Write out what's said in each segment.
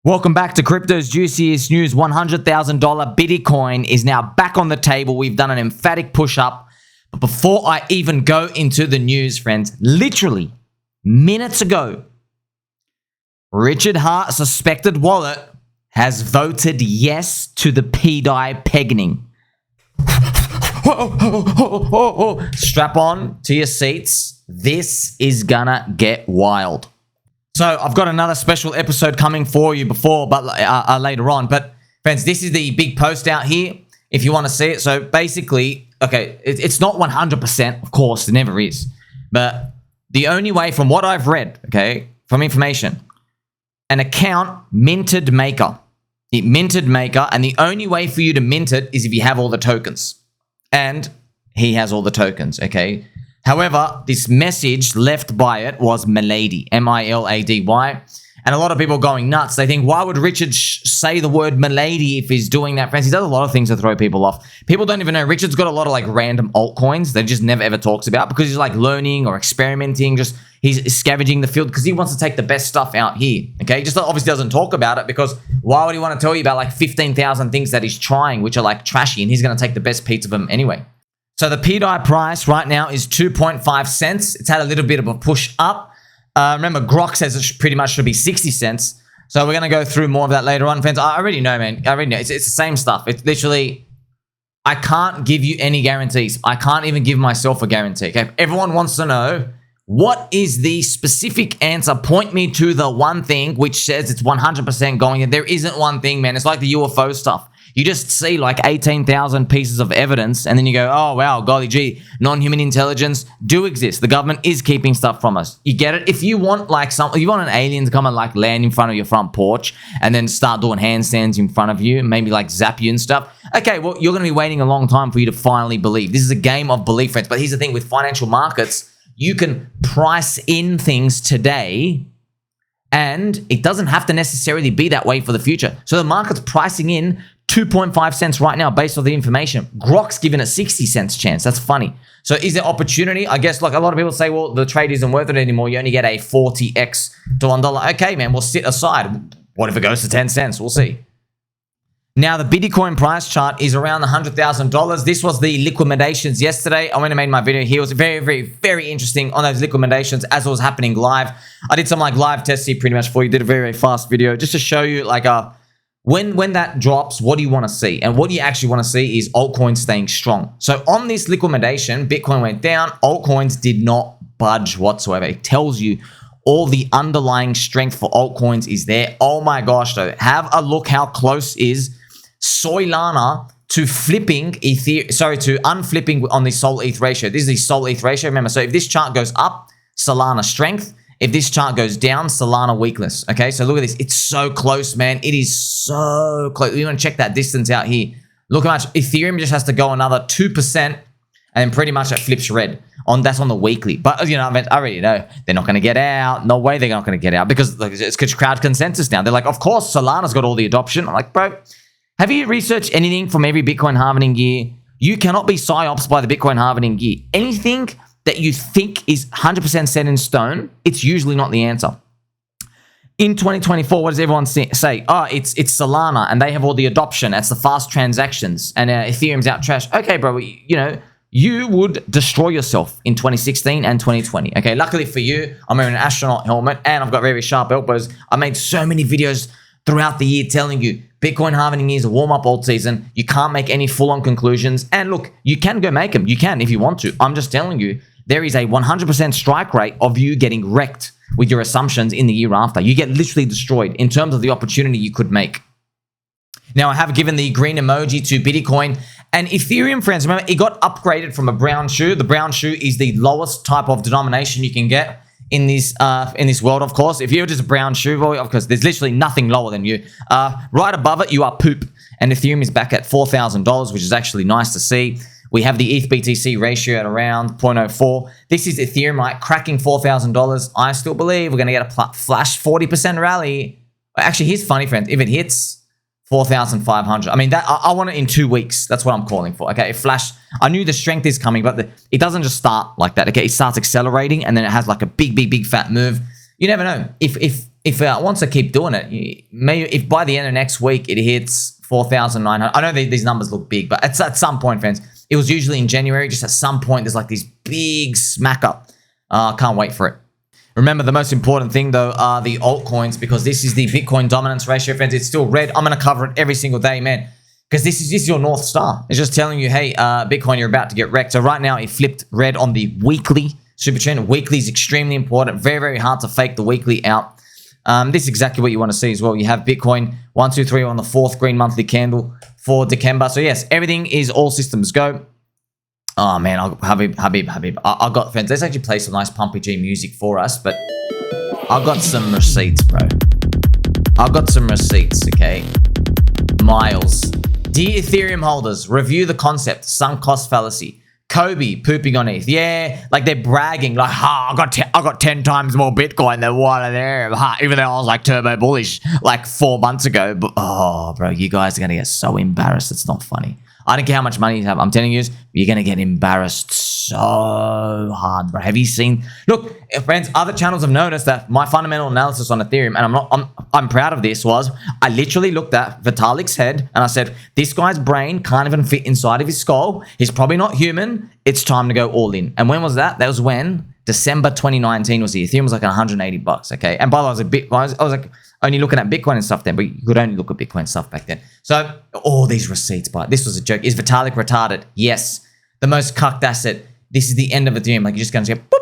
Welcome back to Crypto's Juiciest News. $100,000 Bitcoin is now back on the table. We've done an emphatic push-up. But before I even go into the news, friends, literally minutes ago, Richard Hart's suspected wallet has voted yes to the pDAI pegging. Strap on to your seats. This is gonna get wild. So I've got another special episode coming for you later on. But friends, this is the big post out here if you want to see it. So basically, okay, it's not 100%, of course, it never is. But the only way from what I've read, okay, from information, an account minted Maker. It minted Maker, and the only way for you to mint it is if you have all the tokens. And he has all the tokens, okay? However, this message left by it was Milady, M-I-L-A-D-Y. And a lot of people going nuts. They think, why would Richard say the word Milady if he's doing that? Friends, he does a lot of things to throw people off. People don't even know. Richard's got a lot of like random altcoins that he just never ever talks about because he's like learning or experimenting. Just he's scavenging the field because he wants to take the best stuff out here. Okay, he just obviously doesn't talk about it because why would he want to tell you about like 15,000 things that he's trying, which are like trashy, and he's going to take the best piece of them anyway. So the pDAI price right now is 2.5 cents. It's had a little bit of a push up. Remember, Grok says it pretty much should be 60 cents. So we're going to go through more of that later on. Friends, I already know, man. I already know. It's the same stuff. It's literally, I can't give you any guarantees. I can't even give myself a guarantee. Okay? Everyone wants to know, what is the specific answer? Point me to the one thing which says it's 100% going in. There isn't one thing, man. It's like the UFO stuff. You just see like 18,000 pieces of evidence and then you go, oh, wow, golly gee, non-human intelligence do exist. The government is keeping stuff from us. You get it? If you want like you want an alien to come and like land in front of your front porch and then start doing handstands in front of you, maybe like zap you and stuff. Okay, well, you're going to be waiting a long time for you to finally believe. This is a game of belief, friends. But here's the thing with financial markets, you can price in things today and it doesn't have to necessarily be that way for the future. So the market's pricing in 2.5 cents right now based on the information. Grok's given a 60 cents chance. That's funny. So is there opportunity? I guess like a lot of people say, well, the trade isn't worth it anymore. You only get a 40x to $1. Okay, man, we'll sit aside. What if it goes to 10 cents? We'll see. Now, the Bitcoin price chart is around $100,000. This was the liquidations yesterday. I went and made my video here. It was very, very, very interesting on those liquidations as it was happening live. I did some like live tests here pretty much for you. Did a very, very fast video just to show you like when that drops, what do you want to see? And what you actually want to see is altcoins staying strong. So on this liquidation, Bitcoin went down. Altcoins did not budge whatsoever. It tells you all the underlying strength for altcoins is there. Oh my gosh, though. Have a look how close is Solana to flipping Ethereum, to unflipping on the Sol ETH ratio. This is the Sol ETH ratio. Remember, so if this chart goes up, Solana strength. If this chart goes down, Solana weakness. Okay, so look at this. It's so close, man. It is so close. You want to check that distance out here. Look how much Ethereum just has to go another 2%, and then pretty much it flips red. That's on the weekly. But, you know, I already know they're not going to get out. No way they're not going to get out because it's crowd consensus now. They're like, of course, Solana's got all the adoption. I'm like, bro, have you researched anything from every Bitcoin halving year? You cannot be psyops by the Bitcoin halving year. Anything that you think is 100% set in stone, it's usually not the answer. In 2024, what does everyone say? Oh, it's Solana, and they have all the adoption. That's the fast transactions, and Ethereum's out trash. Okay, bro, you know, you would destroy yourself in 2016 and 2020. Okay, luckily for you, I'm wearing an astronaut helmet, and I've got very sharp elbows. I made so many videos throughout the year telling you Bitcoin halving is a warm-up alt season. You can't make any full-on conclusions. And look, you can go make them. You can if you want to. I'm just telling you, there is a 100% strike rate of you getting wrecked with your assumptions in the year after. You get literally destroyed in terms of the opportunity you could make. Now, I have given the green emoji to Bitcoin and Ethereum, friends. Remember, it got upgraded from a brown shoe. The brown shoe is the lowest type of denomination you can get in this world, of course. If you're just a brown shoe, well, of course, there's literally nothing lower than you. Right above it, you are poop. And Ethereum is back at $4,000, which is actually nice to see. We have the ETH BTC ratio at around 0.04. This is Ethereum, right? Cracking $4,000. I still believe we're going to get a flash 40% rally. Actually, here's funny, friends. If it hits 4,500, I mean, that I want it in 2 weeks. That's what I'm calling for. Okay, if flash, I knew the strength is coming, but it doesn't just start like that. Okay, it starts accelerating and then it has like a big fat move. You never know. If if it wants to keep doing it, maybe if by the end of next week it hits 4,900. I know these numbers look big, but at some point, friends, it was usually in January. Just at some point, there's like these big smack up. Can't wait for it. Remember, the most important thing, though, are the altcoins, because this is the Bitcoin dominance ratio, friends. It's still red. I'm going to cover it every single day, man, because this is your North Star. It's just telling you, hey, Bitcoin, you're about to get wrecked. So right now, it flipped red on the weekly super trend. Weekly is extremely important. Very, very hard to fake the weekly out. This is exactly what you want to see as well. You have Bitcoin 1, 2, 3 on the 4th green monthly candle for December. So yes, everything is all systems go. Oh man, Habib. I got, friends, let's actually play some nice Pumpy G music for us, but I got some receipts, bro. I got some receipts, okay? Miles. Dear Ethereum holders, review the concept, sunk cost fallacy. Kobe pooping on ETH. Yeah, like they're bragging, like, I got 10 times more Bitcoin than what there. Even though I was like turbo bullish like 4 months ago. But oh, bro, you guys are gonna get so embarrassed. It's not funny. I don't care how much money you have. I'm telling you, you're going to get embarrassed so hard, bro. Have you seen? Look, friends, other channels have noticed that my fundamental analysis on Ethereum, and I'm proud of this, was I literally looked at Vitalik's head and I said, this guy's brain can't even fit inside of his skull. He's probably not human. It's time to go all in. And when was that? That was when December 2019 was the Ethereum was like $180, okay? And by the way, I was like only looking at Bitcoin and stuff then, but you could only look at Bitcoin stuff back then. So all these receipts, but this was a joke. Is Vitalik retarded? Yes. The most cucked asset. This is the end of Ethereum. Like you're just going to go, boop.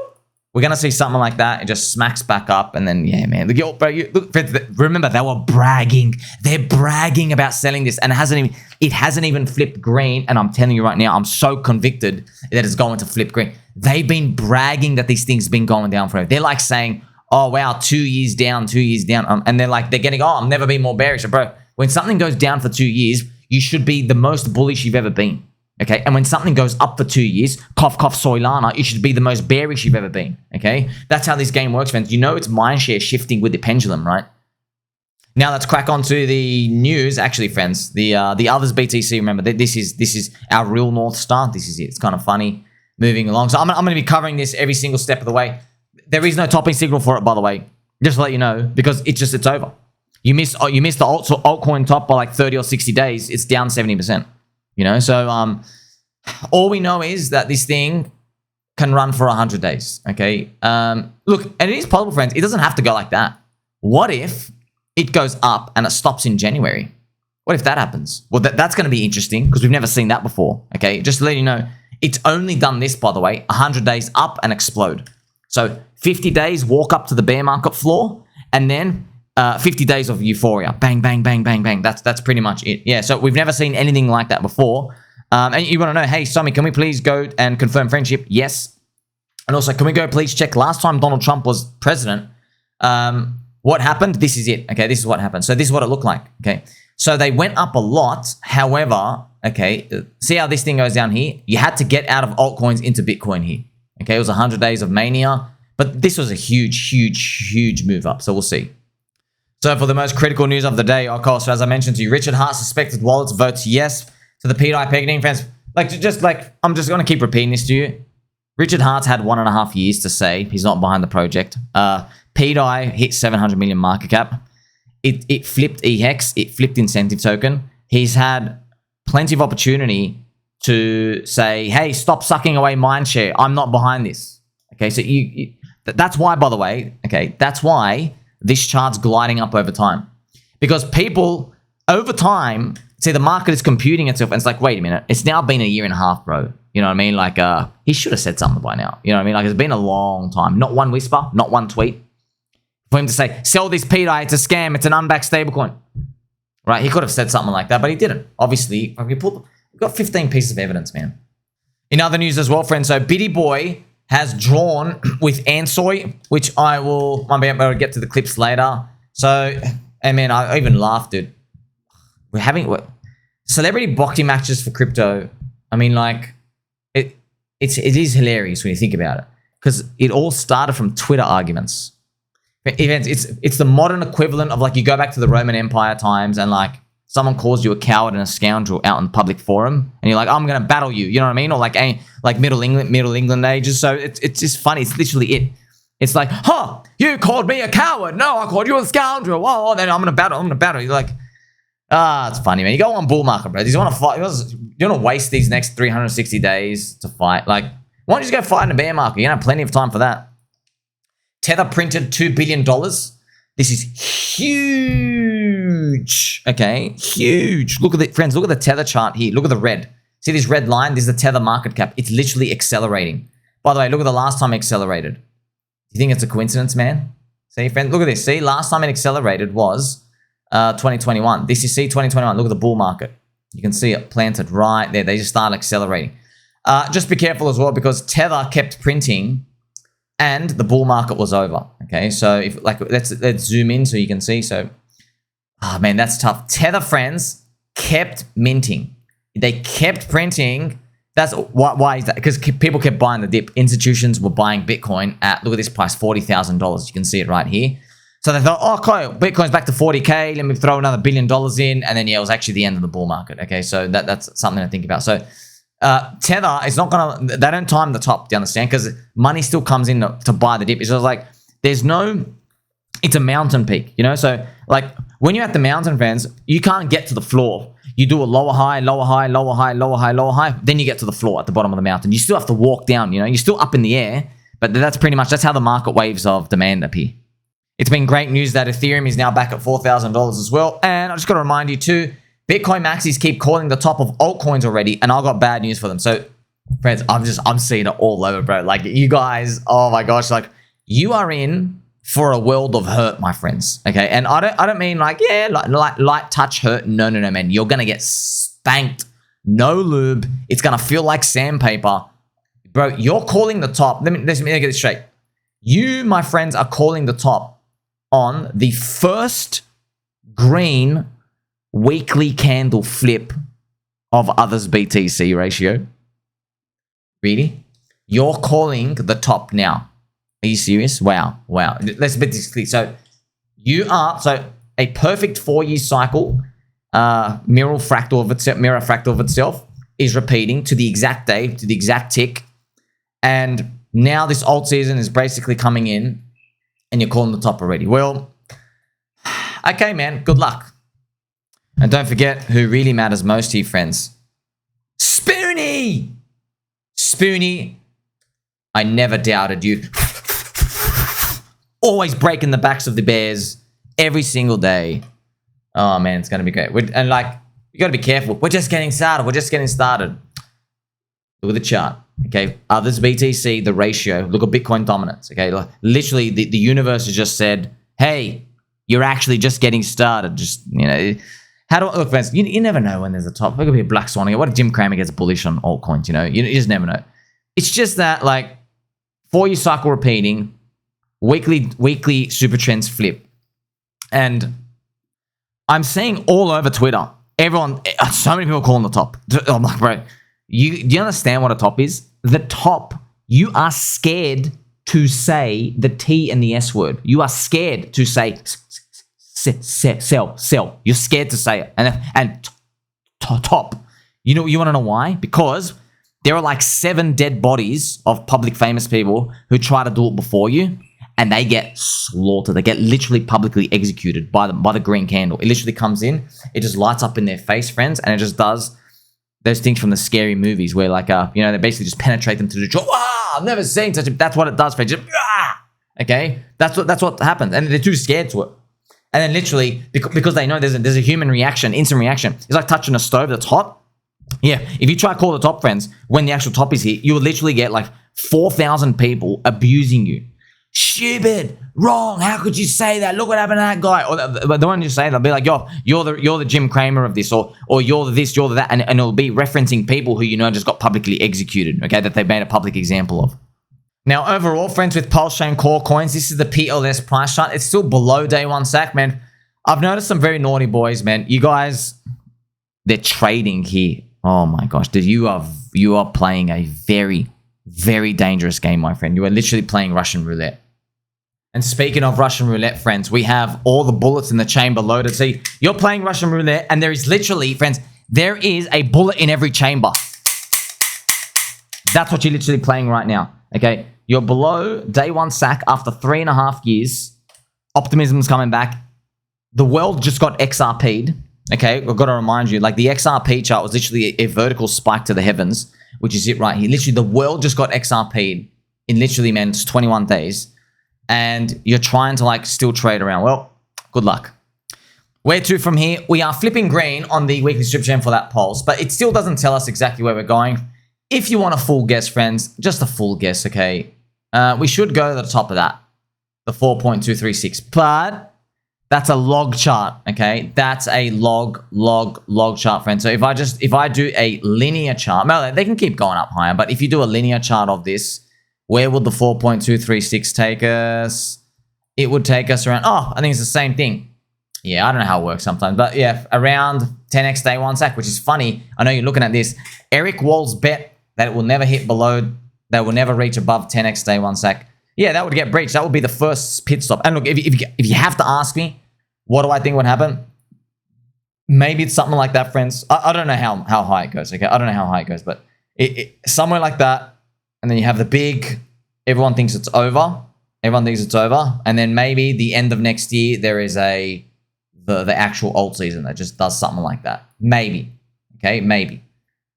We're going to see something like that. It just smacks back up. And then, yeah, man. Look, bro, look, remember, they were bragging. They're bragging about selling this. And it hasn't even flipped green. And I'm telling you right now, I'm so convicted that it's going to flip green. They've been bragging that these things been going down forever. They're like saying, oh, wow, 2 years down, 2 years down. And they're getting, oh, I've never been more bearish. Bro, when something goes down for 2 years, you should be the most bullish you've ever been. Okay, and when something goes up for 2 years, cough, cough, Solana, you should be the most bearish you've ever been. Okay, that's how this game works, friends. You know it's mindshare shifting with the pendulum, right? Now let's crack on to the news. Actually, friends, the others BTC. Remember, this is our real North Star. This is it. It's kind of funny moving along. So I'm going to be covering this every single step of the way. There is no topping signal for it, by the way. Just to let you know, because it's over. You missed the altcoin top by like 30 or 60 days. It's down 70%. You know, so all we know is that this thing can run for 100 days, okay? Look, and it is possible, friends. It doesn't have to go like that. What if it goes up and it stops in January? What if that happens? Well, that's going to be interesting because we've never seen that before, okay? Just to let you know, it's only done this, by the way, 100 days up and explode. So 50 days, walk up to the bear market floor, and then 50 days of euphoria. Bang, bang, bang, bang, bang. That's pretty much it. Yeah, so we've never seen anything like that before. And you want to know, hey, Somi, can we please go and confirm friendship? Yes. And also, can we go please check last time Donald Trump was president, what happened? This is it. Okay, this is what happened. So this is what it looked like. Okay, so they went up a lot. However, okay, see how this thing goes down here? You had to get out of altcoins into Bitcoin here. Okay, it was 100 days of mania. But this was a huge, huge, huge move up. So we'll see. So for the most critical news of the day, of course, as I mentioned to you, Richard Hart suspected wallets votes yes to the pDAI pegging. Friends, I'm just going to keep repeating this to you. Richard Hart's had 1.5 years to say he's not behind the project. pDAI hit 700 million market cap. It flipped HEX. It flipped incentive token. He's had plenty of opportunity to say, hey, stop sucking away mindshare. I'm not behind this. Okay, so that's why, by the way, okay, that's why this chart's gliding up over time. Because people, over time, see the market is computing itself and it's like, wait a minute, it's now been 1.5 years, bro. You know what I mean? Like, he should have said something by now. You know what I mean? Like, it's been a long time. Not one whisper, not one tweet. For him to say, sell this pDAI, it's a scam, it's an unbacked stablecoin. Right? He could have said something like that, but he didn't. Obviously, we've got 15 pieces of evidence, man. In other news as well, friends, so BitBoy has drawn with Ansem, which might be able to get to the clips later. So, I mean, I even laughed, dude. We're having celebrity boxing matches for crypto. I mean, like, it is hilarious when you think about it, because it all started from Twitter arguments. It's the modern equivalent of, like, you go back to the Roman Empire times and, like, someone calls you a coward and a scoundrel out in the public forum, and you're like, I'm gonna battle you. You know what I mean? Or like Middle England ages. So it's just funny. It's literally it. It's like, huh, you called me a coward. No, I called you a scoundrel. Whoa, then I'm going to battle. You're like, it's funny, man. You go on bull market, bro. You want to fight. You want to waste these next 360 days to fight. Like, why don't you just go fight in a bear market? You have plenty of time for that. Tether printed $2 billion. This is huge. Okay, huge. Look at it, friends. Look at the Tether chart here. Look at the red. See this red line? This is the Tether market cap. It's literally accelerating. By the way, look at the last time it accelerated. Do you think it's a coincidence, man? See, friend, look at this. See, last time it accelerated was 2021. This is 2021. Look at the bull market. You can see it planted right there. They just started accelerating. Just be careful as well because Tether kept printing and the bull market was over. Okay, so if let's zoom in so you can see. So, man, that's tough. Tether friends kept minting. They kept printing. That's why is that? Because people kept buying the dip. Institutions were buying Bitcoin at, look at this price, $40,000. You can see it right here. So they thought, oh, cool, Bitcoin's back to 40K. Let me throw another $1 billion in. And then, yeah, it was actually the end of the bull market. Okay, so that's something to think about. So Tether is not going to, they don't time the top, do you understand? Because money still comes in to buy the dip. It's just like, there's no, it's a mountain peak, you know? So, like, when you're at the mountain, friends, you can't get to the floor. You do a lower high, lower high, lower high, lower high, lower high. Then you get to the floor at the bottom of the mountain. You still have to walk down, you know. You're still up in the air. But that's how the market waves of demand appear. It's been great news that Ethereum is now back at $4,000 as well. And I just got to remind you too, Bitcoin maxis keep calling the top of altcoins already. And I've got bad news for them. So, friends, I'm seeing it all over, bro. Like, you guys, oh my gosh. Like, you are in for a world of hurt, my friends. Okay, and I don't mean like, yeah, like light touch hurt. No, man. You're gonna get spanked. No lube. It's gonna feel like sandpaper, bro. You're calling the top. Let me get this straight. You, my friends, are calling the top on the first green weekly candle flip of others BTC ratio. Really? You're calling the top now. Are you serious? Wow. Let's bet this clear. So a perfect 4-year cycle, mirror fractal of itself is repeating to the exact day, to the exact tick. And now this alt season is basically coming in and you're calling the top already. Well, okay, man, good luck. And don't forget who really matters most to you, friends. Spoony, I never doubted you. Always breaking the backs of the bears every single day. Oh, man, it's going to be great. And, like, you got to be careful. We're just getting started. Look at the chart, okay? Others BTC, the ratio. Look at Bitcoin dominance, okay? Like, literally, the universe has just said, hey, you're actually just getting started. Just, you know, look, friends, you never know when there's a top. Look at a black swanning. What if Jim Cramer gets bullish on altcoins, you know? You just never know. It's just that, like, 4-year cycle repeating, weekly super trends flip. And I'm seeing all over Twitter, so many people calling the top. I'm like, bro, do you understand what a top is? The top, you are scared to say the T and the S word. You are scared to say sell. You're scared to say it. And top. You know, you want to know why? Because there are like 7 dead bodies of public famous people who try to do it before you. And they get slaughtered. They get literally publicly executed by the green candle. It literally comes in. It just lights up in their face, friends. And it just does those things from the scary movies where, like, you know, they basically just penetrate them to the jaw. Wow, I've never seen such a... That's what it does, friends. Just, okay? That's what happens. And they're too scared to it. And then literally, because they know there's a human reaction, instant reaction. It's like touching a stove that's hot. Yeah, if you try to call the top, friends, when the actual top is here, you will literally get like 4,000 people abusing you. Stupid, wrong, how could you say that? Look what happened to that guy. Or the one you say, they'll be like, yo, you're the Jim Cramer of this, or you're the this, you're the that, and it'll be referencing people who, you know, just got publicly executed, okay, that they made a public example of. Now, overall, friends, with PulseChain core coins, this is the PLS price chart. It's still below day one sack, man. I've noticed some very naughty boys, man. You guys, they're trading here. Oh my gosh, dude, you are playing a very, very dangerous game, my friend. You are literally playing Russian roulette. And speaking of Russian roulette, friends, we have all the bullets in the chamber loaded. See, you're playing Russian roulette, and there is literally, friends, there is a bullet in every chamber. That's what you're literally playing right now, okay? You're below day one sack after 3.5 years. Optimism's coming back. The world just got XRP'd. Okay, I've got to remind you, like the XRP chart was literally a vertical spike to the heavens, which is it right here. Literally, the world just got XRP'd in literally, man, it's 21 days. And you're trying to like still trade around. Well, good luck. Where to from here? We are flipping green on the weekly strip chain for that pulse, but it still doesn't tell us exactly where we're going. If you want a full guess, friends, just a full guess, okay? We should go to the top of that, the 4.236, but that's a log chart, okay? That's a log chart, friends. So if I do a linear chart, well, they can keep going up higher, but if you do a linear chart of this, where would the 4.236 take us? It would take us around, I think it's the same thing. Yeah, I don't know how it works sometimes, but yeah, around 10x day one sack, which is funny. I know you're looking at this. Eric Wall's bet that it will never hit below, that will never reach above 10x day one sack. Yeah, that would get breached. That would be the first pit stop. And look, if you have to ask me, what do I think would happen? Maybe it's something like that, friends. I don't know how high it goes, okay? I don't know how high it goes, but somewhere like that. And then you have the big, everyone thinks it's over. Everyone thinks it's over. And then maybe the end of next year, there is the actual alt season that just does something like that. Maybe. Okay, maybe.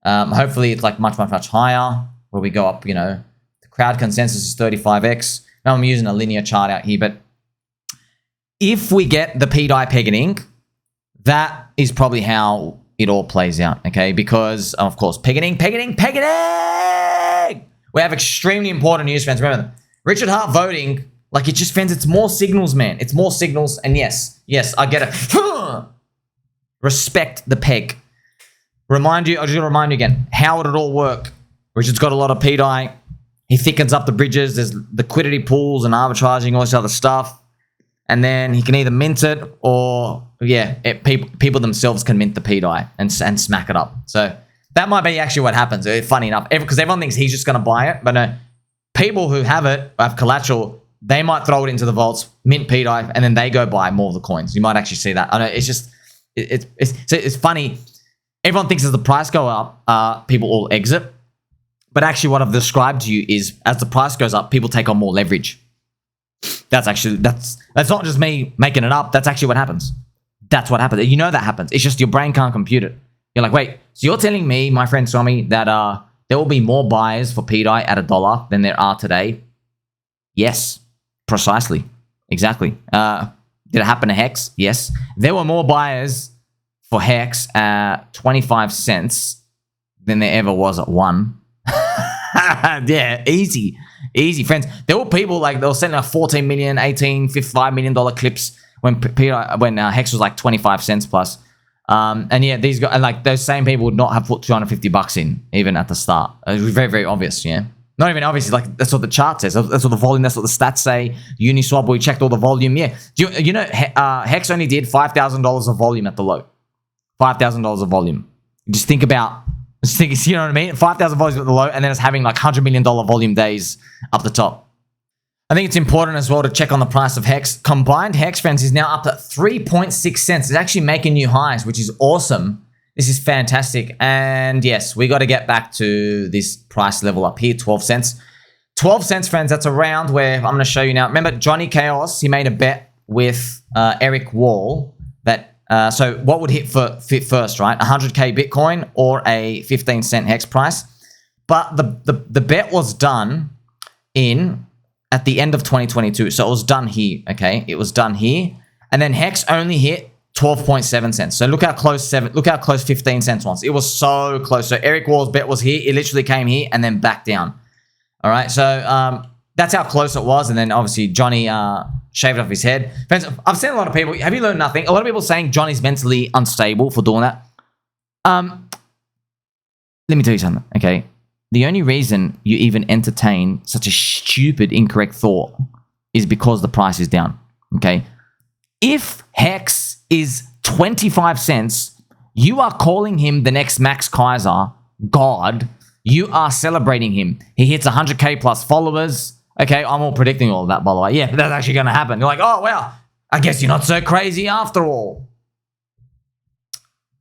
Hopefully it's like much higher where we go up, you know. The crowd consensus is 35x. Now I'm using a linear chart out here, but if we get the pDAI pegging, that is probably how it all plays out, okay? Because, of course, pegging! We have extremely important news, friends. Remember, Richard Hart voting, like, it just, friends, it's more signals, man. It's more signals, and yes, I get it. Respect the peg. I'll just remind you again, how would it all work? Richard's got a lot of pDAI. He thickens up the bridges. There's liquidity pools and arbitraging, all this other stuff. And then he can either mint it or, people themselves can mint the pDAI and smack it up. So that might be actually what happens. Funny enough, because everyone thinks he's just going to buy it. But no, people who have it, have collateral, they might throw it into the vaults, mint pDAI, and then they go buy more of the coins. You might actually see that. I know it's just, it's funny. Everyone thinks as the price go up, people all exit. But actually what I've described to you is as the price goes up, people take on more leverage. That's not just me making it up. That's actually what happens. That's what happens. You know that happens. It's just your brain can't compute it. You're like, wait, so you're telling me, my friend Swami, that there will be more buyers for pDAI at $1 than there are today? Yes, precisely. Exactly. Did it happen to HEX? Yes. There were more buyers for HEX at 25 cents than there ever was at 1. Yeah, easy, friends. There were people like they were sending out 14 million, 18, $55 million clips when HEX was like 25 cents plus. And yeah, these guys, and like those same people would not have put $250 in even at the start. It was very, very obvious. Yeah, not even obvious. Like that's what the chart says. That's what the volume. That's what the stats say. Uniswap, we checked all the volume. Yeah, you know, HEX only did $5,000 of volume at the low. $5,000 of volume. Just think, you know what I mean? 5,000 volume at the low, and then it's having like $100 million volume days up the top. I think it's important as well to check on the price of HEX. Combined HEX, friends, is now up at 3.6 cents. It's actually making new highs, which is awesome. This is fantastic. And yes, we got to get back to this price level up here, 12 cents. 12 cents, friends, that's around where I'm going to show you now. Remember, Johnny Chaos, he made a bet with Eric Wall that so what would fit first, right? 100K Bitcoin or a 15-cent HEX price. But the bet was done at the end of 2022. So it was done here, okay? It was done here. And then HEX only hit 12.7 cents. So look how close 15 cents was. It was so close. So Eric Wall's bet was here. It literally came here and then back down. All right. So that's how close it was. And then obviously Johnny shaved off his head. Friends, I've seen a lot of people. Have you learned nothing? A lot of people saying Johnny's mentally unstable for doing that. Let me tell you something, okay? The only reason you even entertain such a stupid, incorrect thought is because the price is down, okay? If HEX is 25 cents, you are calling him the next Max Kaiser, God. You are celebrating him. He hits 100K plus followers. Okay, I'm all predicting all of that, by the way. Yeah, that's actually going to happen. You're like, oh, well, I guess you're not so crazy after all.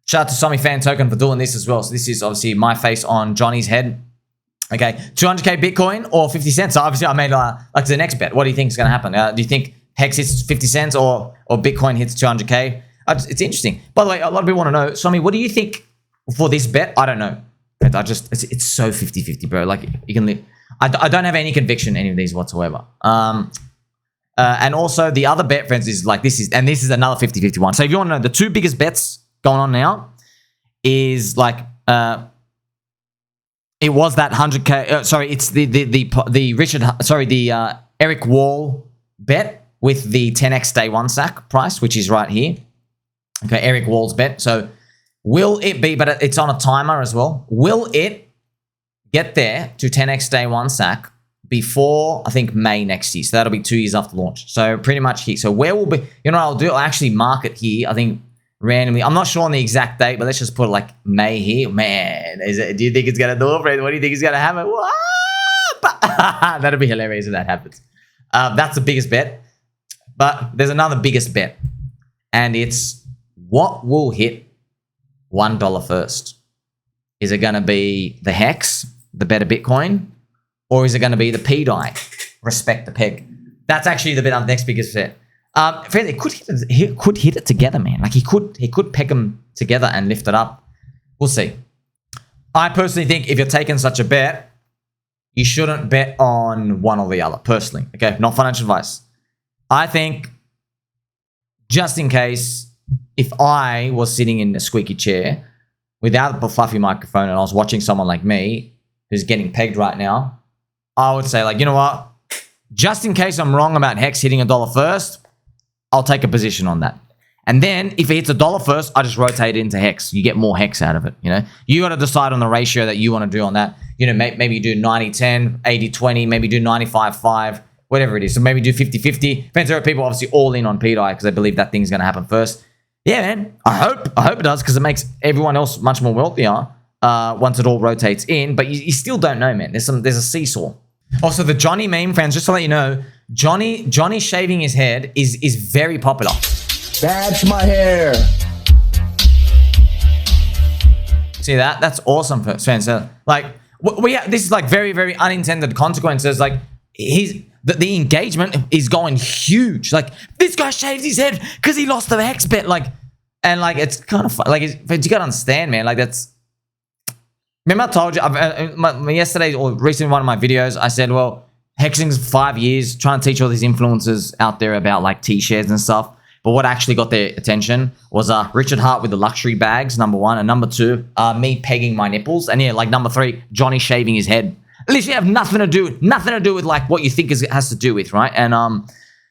Shout out to Somi Fan Token for doing this as well. So this is obviously my face on Johnny's head. Okay, 200K Bitcoin or 50 cents. So obviously I made like the next bet. What do you think is going to happen? Do you think HEX hits 50 cents or Bitcoin hits 200K? It's interesting. By the way, a lot of people want to know, Swami, what do you think for this bet? I don't know. It's so 50-50, bro. Like you can I don't have any conviction in any of these whatsoever. And also the other bet, friends, is like this is another 50-50 one. So if you want to know, the two biggest bets going on now is like it was that 100K. Sorry, it's the Eric Wall bet with the 10x day one sack price, which is right here. Okay, Eric Wall's bet. So will it be? But it's on a timer as well. Will it get there to 10x day one sack before, I think, May next year? So that'll be 2 years after launch. So pretty much here. So where will be, you know what I'll do? I'll actually mark it here, I think, randomly. I'm not sure on the exact date, but let's just put like May here. Man, do you think it's going to do it, friend? What do you think is going to happen? What? That'll be hilarious if that happens. That's the biggest bet. But there's another biggest bet. And it's what will hit $1 first? Is it going to be the HEX, the better Bitcoin? Or is it going to be the pDAI? Respect the peg. That's actually the next biggest bet. He could hit it together, man. Like he could peg them together and lift it up. We'll see. I personally think if you're taking such a bet, you shouldn't bet on one or the other. Personally, okay, not financial advice. I think just in case, if I was sitting in a squeaky chair without a fluffy microphone and I was watching someone like me who's getting pegged right now, I would say, like, you know what? Just in case I'm wrong about HEX hitting $1 first, I'll take a position on that. And then if it hits $1 first, I just rotate it into HEX. You get more HEX out of it, you know? You got to decide on the ratio that you want to do on that. You know, maybe you do 90-10, 80-20, maybe do 95-5, whatever it is. So maybe do 50-50. Depends. There are people obviously all in on pDAI because they believe that thing's going to happen first. Yeah, man. I hope it does because it makes everyone else much more wealthier once it all rotates in. But you still don't know, man. There's a seesaw. Also, the Johnny meme, friends, just to let you know, Johnny shaving his head is very popular. That's my hair. See that? That's awesome, friends. So, like, this is like very, very unintended consequences. Like, the engagement is going huge. Like, this guy shaved his head because he lost the HEX bet. Like, and like, it's kind of fun. Like, but you gotta understand, man. Like, that's. Remember I told you yesterday or recently in one of my videos, I said, well, hexing's 5 years, trying to teach all these influencers out there about like T-shares and stuff. But what actually got their attention was Richard Hart with the luxury bags, number one. And number two, me pegging my nipples. And yeah, like number three, Johnny shaving his head. At least you have nothing to do with like what you think it has to do with, right? And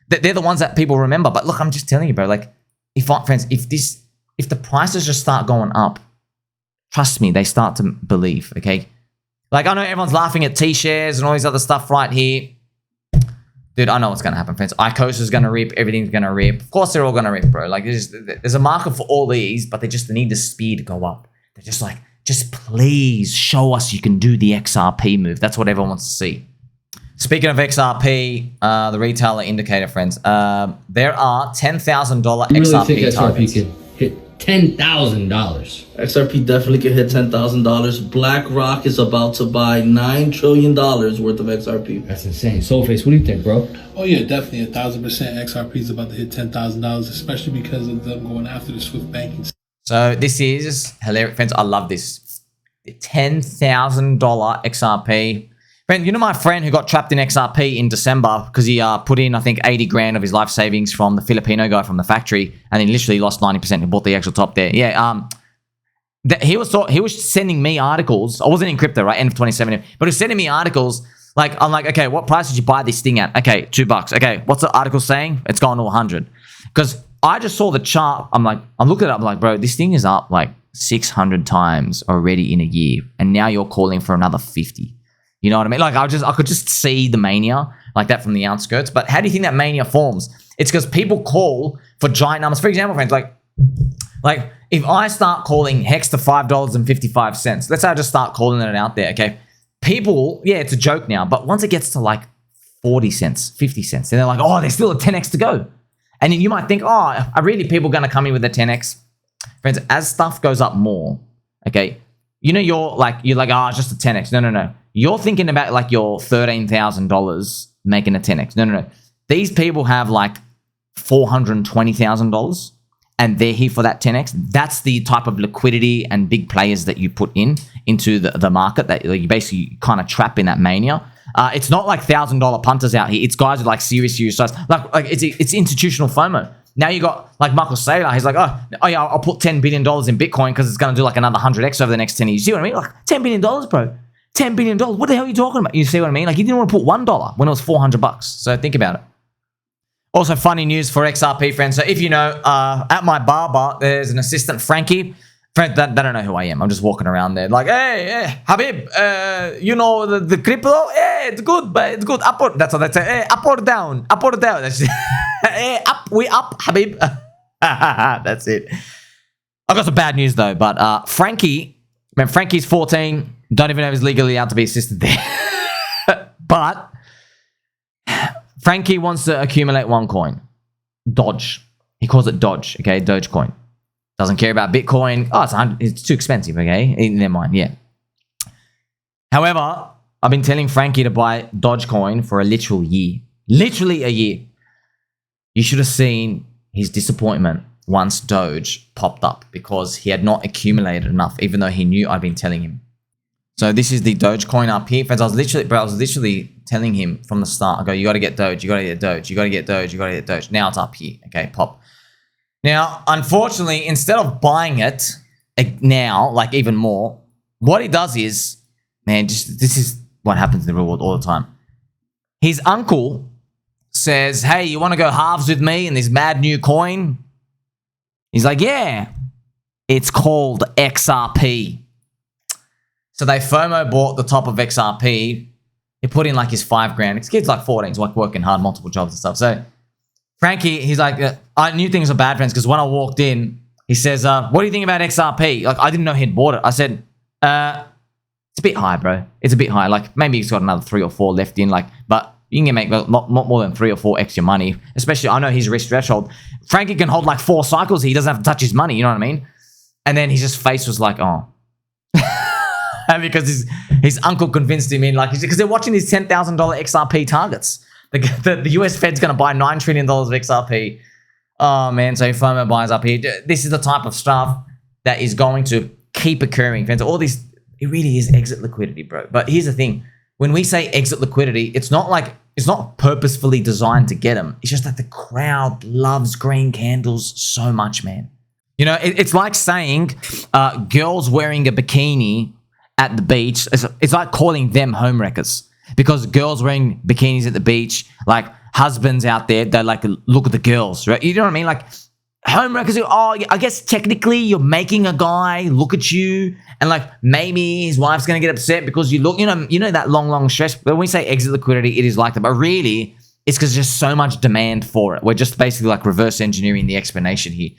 they're the ones that people remember. But look, I'm just telling you, bro, like if the prices just start going up, trust me, they start to believe, okay? Like, I know everyone's laughing at T-shares and all these other stuff right here. Dude, I know what's going to happen, friends. ICOS is going to rip. Everything's going to rip. Of course, they're all going to rip, bro. Like, there's a market for all these, but they need the speed to go up. They're just like, just please show us you can do the XRP move. That's what everyone wants to see. Speaking of XRP, the retailer indicator, friends, there are $10,000 XRP targets. Could hit $10,000. XRP definitely could hit $10,000. BlackRock is about to buy $9 trillion worth of XRP. That's insane. Soulface, what do you think, bro? Oh yeah, definitely 1,000%. XRP is about to hit $10,000, especially because of them going after the Swift banking. So this is hilarious, friends. I love this. $10,000 XRP. Friend, you know my friend who got trapped in XRP in December because he put in, I think, 80 grand of his life savings from the Filipino guy from the factory, and he literally lost 90%. He bought the actual top there. Yeah. He was sending me articles. I wasn't in crypto, right? End of 2017, but he was sending me articles. Like, I'm like, okay, what price did you buy this thing at? Okay, $2. Okay, what's the article saying? It's gone to 100. Because I just saw the chart. I'm looking at it. I'm like, bro, this thing is up like 600 times already in a year, and now you're calling for another 50. You know what I mean? Like, I could just see the mania like that from the outskirts. But how do you think that mania forms? It's because people call for giant numbers. For example, friends, like if I start calling HEX to $5.55, let's say I just start calling it out there, okay? People, yeah, it's a joke now, but once it gets to like 40 cents, 50 cents, then they're like, oh, there's still a 10x to go. And then you might think, oh, are really people going to come in with a 10x? Friends, as stuff goes up more, okay, you know, you're like, oh, it's just a 10x. No. You're thinking about like your $13,000 making a 10x. No. These people have like $420,000 and they're here for that 10x. That's the type of liquidity and big players that you put into the market that you basically kind of trap in that mania. It's not like $1,000 punters out here. It's guys with like serious size. Like it's institutional FOMO. Now you got like Michael Saylor. He's like, oh yeah, I'll put $10 billion in Bitcoin because it's going to do like another 100x over the next 10 years. You see what I mean? Like $10 billion, bro. $10 billion. What the hell are you talking about? You see what I mean? Like, you didn't want to put $1 when it was $400. So think about it. Also, funny news for XRP, friends. So if you know, at my barber, there's an assistant, Frankie. Friends, they don't know who I am. I'm just walking around there like, hey, Habib, you know the crypto? Hey, it's good, but it's good. Up or, that's what they say. Hey, up or down? Up or down? That's hey, up, we up, Habib. That's it. I've got some bad news, though. But Frankie, man, Frankie's 14. Don't even know if he's legally allowed to be assisted there. But Frankie wants to accumulate one coin. Dodge. He calls it Dodge, okay? Dogecoin. Doesn't care about Bitcoin. Oh, it's too expensive, okay? Never mind, yeah. However, I've been telling Frankie to buy Dogecoin for a literal year. Literally a year. You should have seen his disappointment once Doge popped up because he had not accumulated enough, even though he knew I'd been telling him. So this is the Dogecoin up here. Friends, I was literally telling him from the start. I go, you got to get Doge, you got to get Doge, you got to get Doge, you got to get Doge. Now it's up here, okay, pop. Now, unfortunately, instead of buying it now, like even more, what he does is, man, this is what happens in the real world all the time. His uncle says, hey, you want to go halves with me in this mad new coin? He's like, yeah, it's called XRP. So they FOMO bought the top of XRP. He put in like his $5,000. His kid's like 14. He's like working hard, multiple jobs and stuff. So Frankie, he's like, I knew things were bad, friends, because when I walked in, he says, what do you think about XRP? Like, I didn't know he'd bought it. I said, it's a bit high, bro. It's a bit high. Like, maybe he's got another 3 or 4 left in, like, but you can make not more than 3 or 4 extra money. Especially, I know his risk threshold. Frankie can hold like 4 cycles. He doesn't have to touch his money. You know what I mean? And then his face was like, oh. Because his uncle convinced him in, like, because they're watching these $10,000 XRP targets. The US Fed's going to buy $9 trillion of XRP. Oh, man. So FOMO buys up here. This is the type of stuff that is going to keep occurring, friends. All this, it really is exit liquidity, bro. But here's the thing. When we say exit liquidity, it's not purposefully designed to get them. It's just that the crowd loves green candles so much, man. You know, it's like saying girls wearing a bikini at the beach. It's like calling them homewreckers. Because girls wearing bikinis at the beach, like husbands out there, they're like, look at the girls, right? You know what I mean? Like homewreckers, oh, I guess technically you're making a guy look at you, and like maybe his wife's gonna get upset because you look, you know that long stretch. But when we say exit liquidity, it is like that. But really, it's because there's just so much demand for it. We're just basically like reverse engineering the explanation here.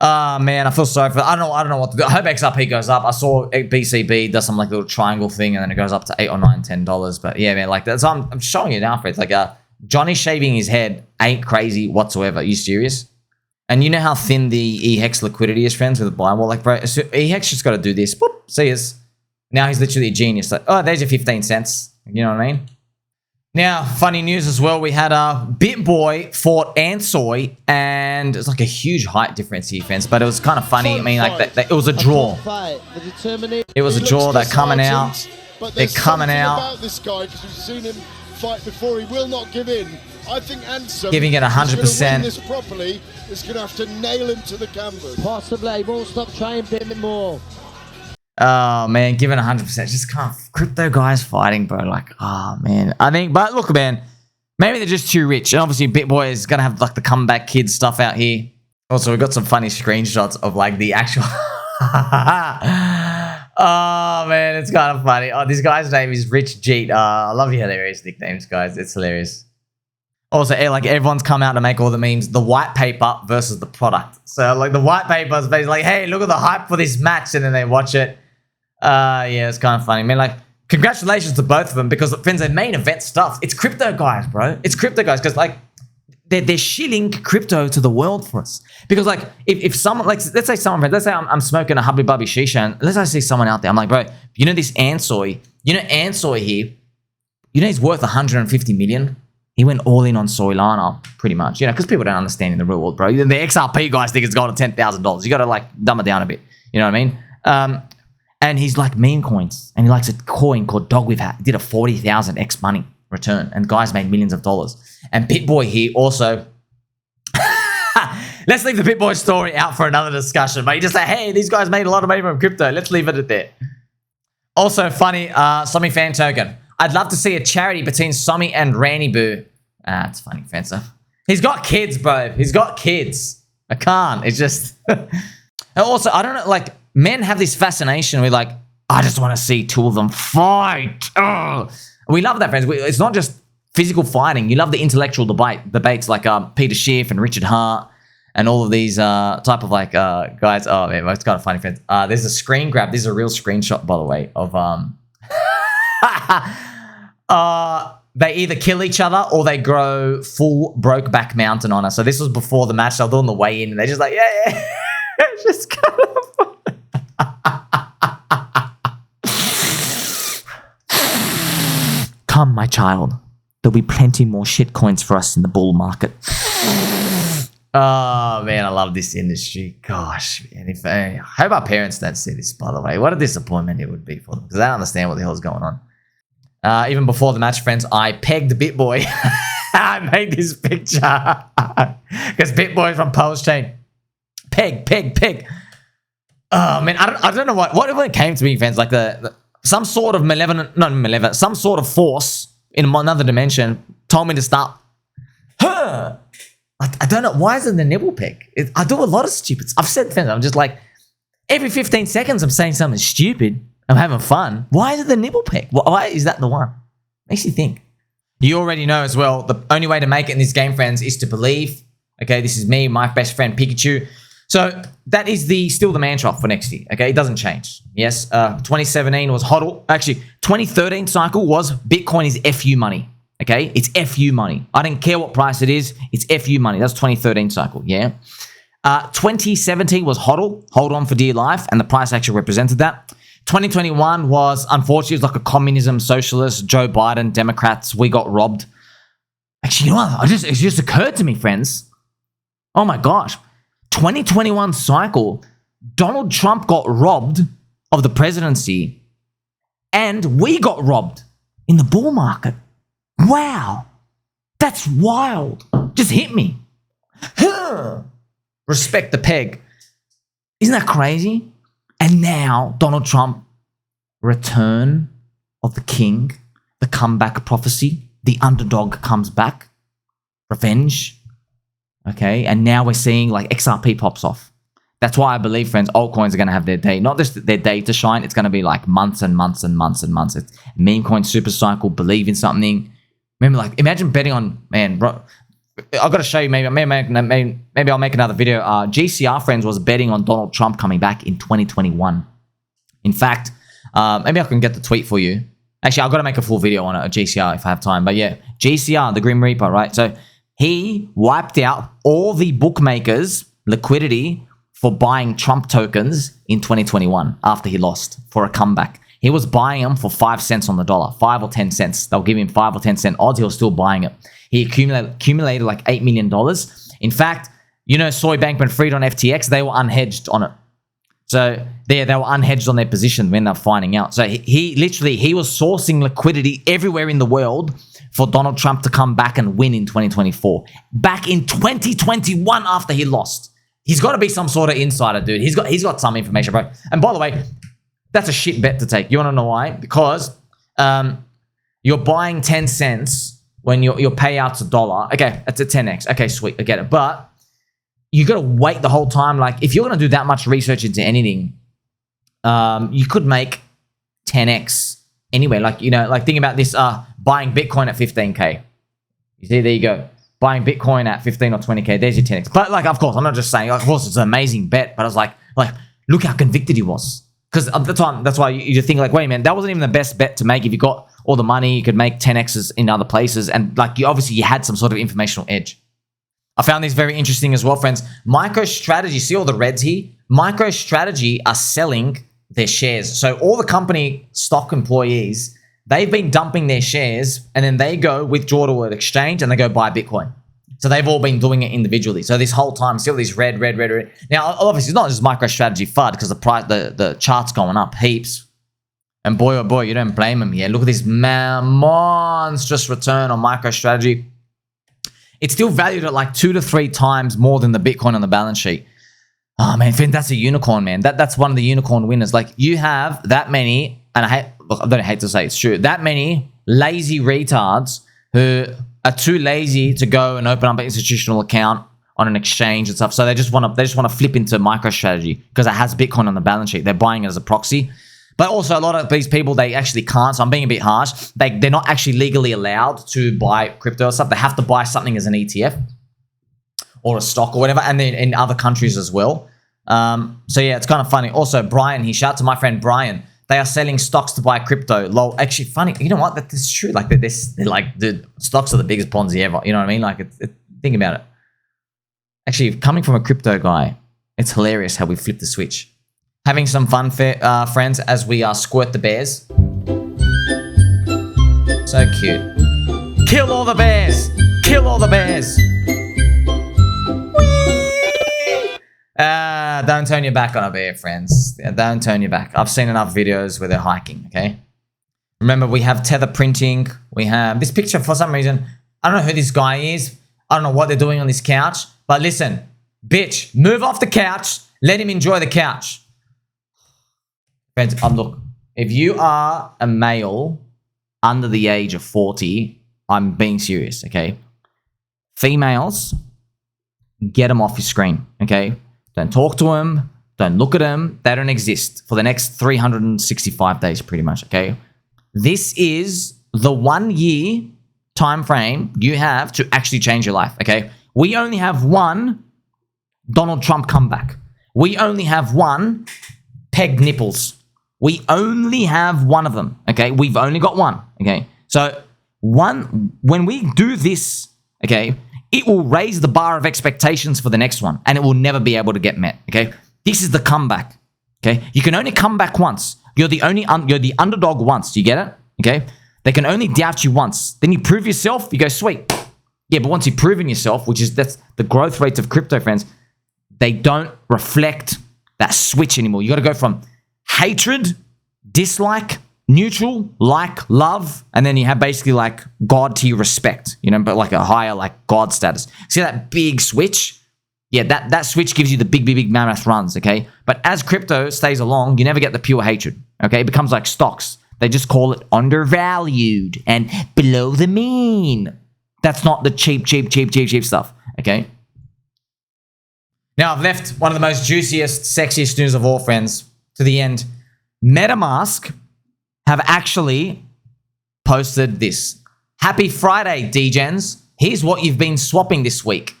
Man, I feel sorry for. I don't know what to do. I hope XRP goes up. I saw BCB does some like little triangle thing, and then it goes up to $8 or $9, $10. But yeah, man, like that's. I'm showing you now, Fred. It's like Johnny shaving his head ain't crazy whatsoever. Are you serious? And you know how thin the HEX liquidity is, friends, with the buy wall. Like, bro, HEX just got to do this. Boop, see us. Now he's literally a genius. Like, oh, there's your 15 cents. You know what I mean? Now, funny news as well. We had BitBoy fought Ansem, and it's like a huge height difference here, friends. But it was kind of funny. I mean, like it was a draw. It was a draw. They're coming out. They're coming out. About this guy, because we've seen him fight before. He will not give in. I think Ansem, giving it 100%. This properly is going to have to nail him to the canvas. Possibly. Won't stop trying a bit more. Oh, man, given 100%. Just kind of crypto guys fighting, bro. Like, oh, man. I think, but look, man, maybe they're just too rich. And obviously, BitBoy is going to have like the comeback kid stuff out here. Also, we've got some funny screenshots of like the actual. Oh, man, it's kind of funny. Oh, this guy's name is Rich Jeet. I love your hilarious nicknames, guys. It's hilarious. Also, like everyone's come out to make all the memes. The white paper versus the product. So, like the white paper is basically like, hey, look at the hype for this match, and then they watch it. Yeah, it's kind of funny. I mean, like, congratulations to both of them because, friends, they main event stuff. It's crypto guys, bro. It's crypto guys because, like, they're shilling crypto to the world for us. Because like if someone, like let's say I'm smoking a hubby bubby shisha, and let's say I see someone out there, I'm like, bro, you know this Ansoy, here, he's worth 150 million. He went all in on Solana, pretty much, because people don't understand in the real world, bro. The XRP guys think it's gone to $10,000. You got to like dumb it down a bit. You know what I mean? And he's like meme coins, and he likes a coin called Dog with Hat. He did a 40,000 X money return, and guys made millions of dollars. And BitBoy here also. Let's leave the BitBoy story out for another discussion. But you just say, hey, these guys made a lot of money from crypto. Let's leave it at that. Also funny, Somi fan token. I'd love to see a charity between Somi and Randy Boo. It's funny, Fencer. He's got kids, bro. He's got kids. I can't. It's just... And also, I don't know, like, men have this fascination with, like, I just want to see two of them fight. Ugh. We love that, friends. It's not just physical fighting. You love the intellectual debates like Peter Schiff and Richard Hart and all of these type of, like, guys. Oh, man, it's kind of funny, friends. There's a screen grab. This is a real screenshot, by the way, of... they either kill each other or they grow full Brokeback Mountain on us. So this was before the match. They were doing the weigh in, and they're just like, yeah. It's just kind of come, my child. There'll be plenty more shit coins for us in the bull market. Oh man, I love this industry. Gosh, man. I hope our parents don't see this, by the way. What a disappointment it would be for them, because they don't understand what the hell is going on. Even before the match, friends, I pegged BitBoy. I made this picture because BitBoy from PulseChain. Peg. Oh man, I don't know what came to me, friends. Like some sort of some sort of force in another dimension told me to stop. I don't know, why is it the nibble peg? I do a lot of stupid. I've said, friends, I'm just like every 15 seconds I'm saying something stupid. I'm having fun. Why is it the nibble peg? Why is that the one? Makes you think. You already know as well, the only way to make it in this game, friends, is to believe. Okay, this is me, my best friend Pikachu. So that is still the mantra for next year. Okay, it doesn't change. Yes, 2017 was HODL. Actually, 2013 cycle was Bitcoin is FU money. Okay, it's FU money. I don't care what price it is. It's FU money. That's 2013 cycle. Yeah. 2017 was HODL, hold on for dear life, and the price actually represented that. 2021 was, unfortunately, it was like a communism, socialist, Joe Biden, Democrats, we got robbed. Actually, you know what? It just occurred to me, friends. Oh my gosh. 2021 cycle, Donald Trump got robbed of the presidency and we got robbed in the bull market. Wow. That's wild. Just hit me. Respect the peg. Isn't that crazy? And now, Donald Trump, return of the king, the comeback prophecy, the underdog comes back, revenge, okay? And now we're seeing like XRP pops off. That's why I believe, friends, altcoins are going to have their day. Not just their day to shine, it's going to be like months and months and months and months. It's meme coin super cycle, believe in something. Remember, like, imagine betting on, man, bro, I've got to show you, maybe I'll make another video. GCR, friends, was betting on Donald Trump coming back in 2021. In fact, maybe I can get the tweet for you. Actually, I've got to make a full video on it, GCR, if I have time. But yeah, GCR, the Grim Reaper, right? So he wiped out all the bookmakers' liquidity for buying Trump tokens in 2021 after he lost for a comeback. He was buying them for 5 cents on the dollar, 5 or 10 cents. They'll give him 5 or 10 cent odds. He was still buying it. He accumulated like $8 million. In fact, Soy Bankman-Fried on FTX, they were unhedged on it. So they were unhedged on their position when they're finding out. So he was sourcing liquidity everywhere in the world for Donald Trump to come back and win in 2024. Back in 2021 after he lost. He's got to be some sort of insider, dude. He's got some information, bro. And by the way, that's a shit bet to take. You want to know why? Because you're buying 10 cents when your payout's $1. Okay, that's a 10x. Okay, sweet, I get it. But you got to wait the whole time. Like, if you're going to do that much research into anything, you could make 10x anyway. Like, think about this, buying Bitcoin at 15K. You see, there you go. Buying Bitcoin at 15 or 20K, there's your 10x. But, like, of course, I'm not just saying, of course, it's an amazing bet. But I was like, look how convicted he was. Because at the time, that's why you think like, wait, man, that wasn't even the best bet to make. If you got all the money, you could make 10x's in other places. And like, you had some sort of informational edge. I found this very interesting as well, friends. MicroStrategy, see all the reds here? MicroStrategy are selling their shares. So all the company stock employees, they've been dumping their shares and then they go withdraw to an exchange and they go buy Bitcoin. So they've all been doing it individually. So this whole time, see all these red. Now, obviously, it's not just MicroStrategy FUD because the price, the chart's going up heaps. And boy, oh boy, you don't blame them. Yeah, look at this monstrous return on MicroStrategy. It's still valued at like 2 to 3 times more than the Bitcoin on the balance sheet. Oh man, Finn, that's a unicorn, man. That's one of the unicorn winners. Like you have that many, and I don't hate to say it's true, that many lazy retards who are too lazy to go and open up an institutional account on an exchange and stuff. So they just want to flip into MicroStrategy because it has Bitcoin on the balance sheet. They're buying it as a proxy. But also a lot of these people, they actually can't. So I'm being a bit harsh. They're not actually legally allowed to buy crypto or stuff. They have to buy something as an ETF or a stock or whatever. And then in other countries as well. So yeah, it's kind of funny. Also, Brian, shout out to my friend Brian. They are selling stocks to buy crypto. Lol. Actually, funny. You know what? That is true. Like the stocks are the biggest Ponzi ever. You know what I mean? Like, think about it. Actually, coming from a crypto guy, it's hilarious how we flip the switch. Having some fun, friends, as we squirt the bears. So cute. Kill all the bears. Kill all the bears. Don't turn your back on a bear, friends. Don't turn your back. I've seen enough videos where they're hiking, okay? Remember, we have Tether Printing. We have this picture for some reason. I don't know who this guy is. I don't know what they're doing on this couch. But listen, bitch, move off the couch. Let him enjoy the couch. Friends, look, if you are a male under the age of 40, I'm being serious, okay? Females, get them off your screen, okay? Don't talk to them. Don't look at them. They don't exist for the next 365 days, pretty much, okay? This is the 1 year time frame you have to actually change your life, okay? We only have one Donald Trump comeback. We only have one peg nipples. We only have one of them, okay? We've only got one, okay? So when we do this, okay, it will raise the bar of expectations for the next one, and it will never be able to get met, okay? This is the comeback, okay? You can only come back once. You're the underdog once. Do you get it? Okay? They can only doubt you once. Then you prove yourself, you go, sweet. Yeah, but once you've proven yourself, that's the growth rates of crypto, friends, they don't reflect that switch anymore. You got to go from hatred, dislike, neutral, like, love, and then you have basically like God tier respect, you know, but like a higher like God status. See that big switch? Yeah, that switch gives you the big mammoth runs, okay? But as crypto stays along, you never get the pure hatred, okay? It becomes like stocks. They just call it undervalued and below the mean. That's not the cheap stuff, okay? Now, I've left one of the most juiciest, sexiest news of all, friends, to the end. MetaMask have actually posted this. Happy Friday, DGens. Here's what you've been swapping this week.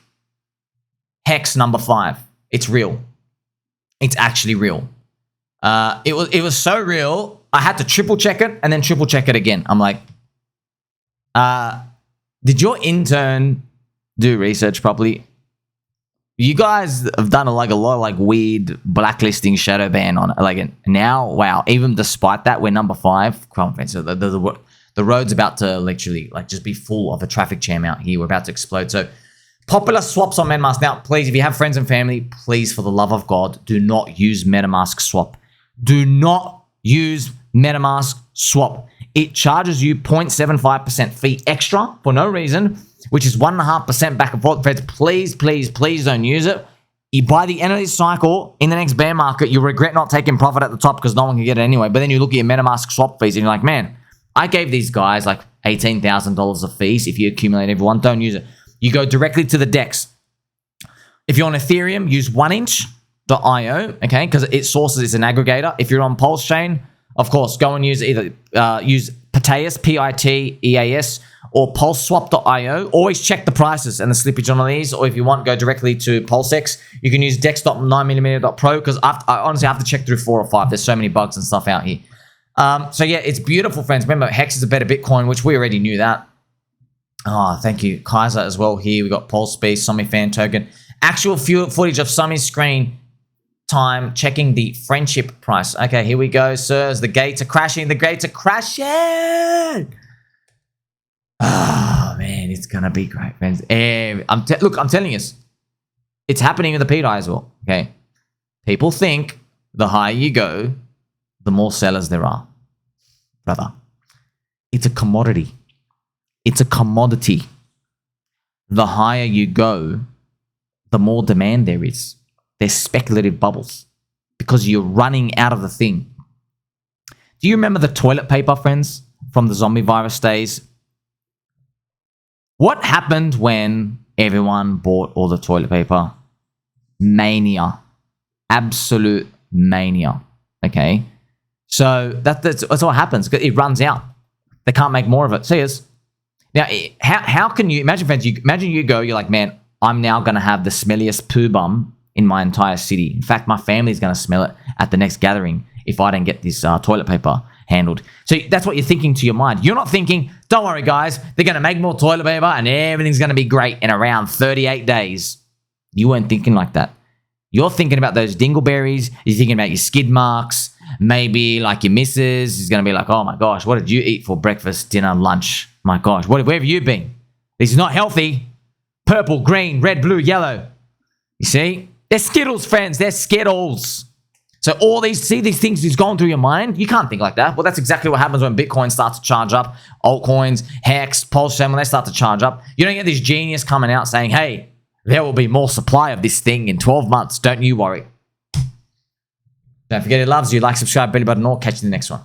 HEX number 5. It's real. It's actually real. It was so real, I had to triple check it and then triple check it again. I'm like, did your intern do research properly? You guys have done a lot of weird blacklisting shadow ban on it. Like now, wow, even despite that, we're number 5. Come on, friends. So the road's about to literally just be full of a traffic jam out here. We're about to explode. So popular swaps on MetaMask. Now, please, if you have friends and family, please, for the love of God, do not use MetaMask swap. Do not use MetaMask swap. It charges you 0.75% fee extra for no reason, which is 1.5% back and forth. Friends, please don't use it. By the end of this cycle, in the next bear market, you'll regret not taking profit at the top because no one can get it anyway. But then you look at your MetaMask swap fees and you're like, man, I gave these guys like $18,000 of fees. If you accumulate everyone, don't use it. You go directly to the DEX. If you're on Ethereum, use 1inch.io, okay, because it sources, it's an aggregator. If you're on PulseChain, of course, go and use use PTAS, PITEAS, or PulseSwap.io. Always check the prices and the slippage on these, or if you want, go directly to PulseX. You can use dex.9mm.pro because I honestly have to check through 4 or 5. There's so many bugs and stuff out here. So yeah, it's beautiful, friends. Remember, HEX is a better Bitcoin, which we already knew that. Oh, thank you. Kaiser as well here. We got Pulse Beast, Somi fan token. Actual footage of Somi's screen time checking the friendship price. Okay, here we go, sirs. The gates are crashing. The gates are crashing. Oh, man, it's going to be great, friends. Look, I'm telling you, it's happening with the pDAI as well, okay? People think the higher you go, the more sellers there are. Brother, it's a commodity. It's a commodity. The higher you go, the more demand there is. There's speculative bubbles because you're running out of the thing. Do you remember the toilet paper, friends, from the zombie virus days? What happened when everyone bought all the toilet paper? Mania. Absolute mania. Okay? So that's what happens. It runs out. They can't make more of it. See us. Now, how can you imagine, friends? Imagine you go. You're like, man, I'm now going to have the smelliest poo bum in my entire city. In fact, my family's going to smell it at the next gathering if I don't get this toilet paper handled. So that's what you're thinking to your mind. You're not thinking, don't worry, guys, they're going to make more toilet paper and everything's going to be great in around 38 days. You weren't thinking like that. You're thinking about those dingleberries. You're thinking about your skid marks. Maybe like your missus is going to be like, oh my gosh, what did you eat for breakfast, dinner, lunch? My gosh, where have you been? This is not healthy. Purple, green, red, blue, yellow. You see? They're Skittles, friends. They're Skittles. So all these things is going through your mind. You can't think like that. Well, that's exactly what happens when Bitcoin starts to charge up. Altcoins, HEX, PulseChain, when they start to charge up. You don't get this genius coming out saying, hey, there will be more supply of this thing in 12 months. Don't you worry. Don't forget it loves you. Like, subscribe, belly button, or catch you in the next one.